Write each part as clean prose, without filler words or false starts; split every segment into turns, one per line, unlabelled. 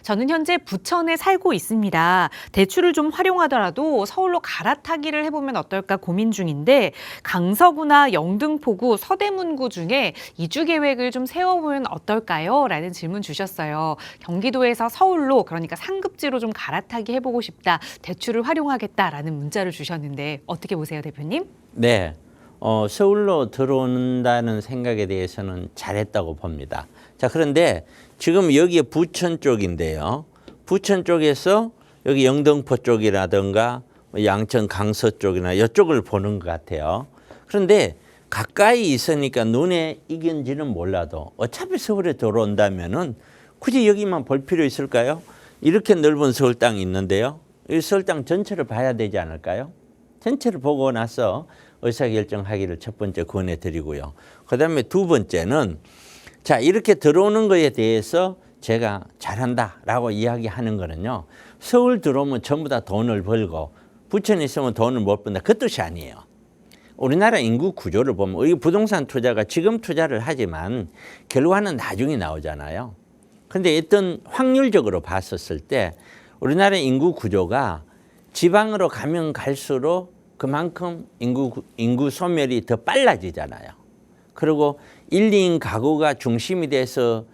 저는 현재 부천에 살고 있습니다. 대출을 좀 활용하더라도 서울로 갈아타기를 해보면 어떨까 고민 중인데 강서구나 영등포구, 서대문구 중에 이주 계획을 좀 세워보면 어떨까요? 라는 질문 주셨어요. 경기도에서 서울로 그러니까 상급지로 좀 갈아타기 해보고 싶다. 대출을 활용하겠다라는 문자를 주셨는데 어떻게 보세요, 대표님?
네, 서울로 들어온다는 생각에 대해서는 잘했다고 봅니다. 자, 그런데 지금 여기에 부천 쪽인데요. 부천 쪽에서 여기 영등포 쪽이라든가 양천 강서 쪽이나 이쪽을 보는 것 같아요. 그런데 가까이 있으니까 눈에 익은지는 몰라도 어차피 서울에 들어온다면은 굳이 여기만 볼 필요 있을까요? 이렇게 넓은 서울 땅이 있는데요. 이 서울 땅 전체를 봐야 되지 않을까요? 전체를 보고 나서 의사결정하기를 첫 번째 권해드리고요. 그다음에 두 번째는 자, 이렇게 들어오는 거에 대해서 제가 잘한다라고 이야기하는 거는요. 서울 들어오면 전부 다 돈을 벌고 부천에 있으면 돈을 못 번다. 그 뜻이 아니에요. 우리나라 인구 구조를 보면 이 부동산 투자가 지금 투자를 하지만 결과는 나중에 나오잖아요. 그런데 어떤 확률적으로 봤었을 때 우리나라 인구 구조가 지방으로 가면 갈수록 그만큼 인구 소멸이 더 빨라지잖아요. 그리고 1, 2인 가구가 중심이 돼서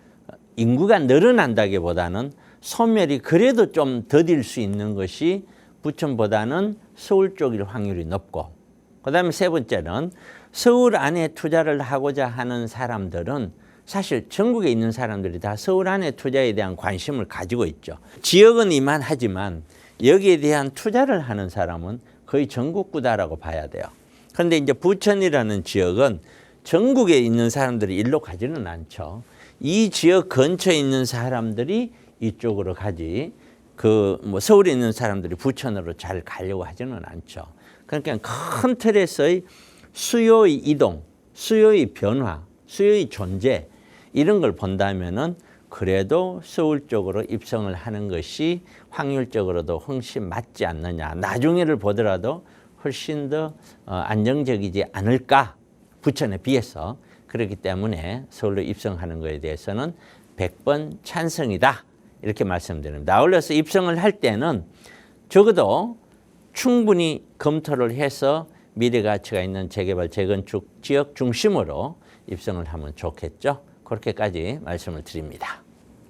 인구가 늘어난다기보다는 소멸이 그래도 좀 더딜 수 있는 것이 부천보다는 서울 쪽일 확률이 높고, 그다음에 세 번째는 서울 안에 투자를 하고자 하는 사람들은 사실 전국에 있는 사람들이 다 서울 안에 투자에 대한 관심을 가지고 있죠. 지역은 이만하지만 여기에 대한 투자를 하는 사람은 거의 전국구다라고 봐야 돼요. 그런데 이제 부천이라는 지역은 전국에 있는 사람들이 일로 가지는 않죠. 이 지역 근처에 있는 사람들이 이쪽으로 가지 서울에 있는 사람들이 부천으로 잘 가려고 하지는 않죠. 그러니까 큰 틀에서의 수요의 이동, 수요의 변화, 수요의 존재 이런 걸 본다면은 그래도 서울 쪽으로 입성을 하는 것이 확률적으로도 훨씬 맞지 않느냐. 나중에를 보더라도 훨씬 더 안정적이지 않을까. 부천에 비해서. 그렇기 때문에 서울로 입성하는 것에 대해서는 100번 찬성이다. 이렇게 말씀드립니다. 아울러서 입성을 할 때는 적어도 충분히 검토를 해서 미래가치가 있는 재개발, 재건축 지역 중심으로 입성을 하면 좋겠죠. 그렇게까지 말씀을 드립니다.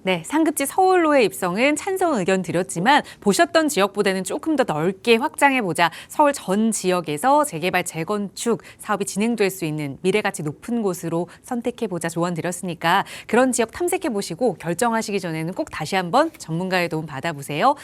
네, 상급지 서울로의 입성은 찬성 의견 드렸지만 보셨던 지역보다는 조금 더 넓게 확장해보자. 서울 전 지역에서 재개발, 재건축 사업이 진행될 수 있는 미래가치 높은 곳으로 선택해보자 조언 드렸으니까 그런 지역 탐색해보시고 결정하시기 전에는 꼭 다시 한번 전문가의 도움 받아보세요.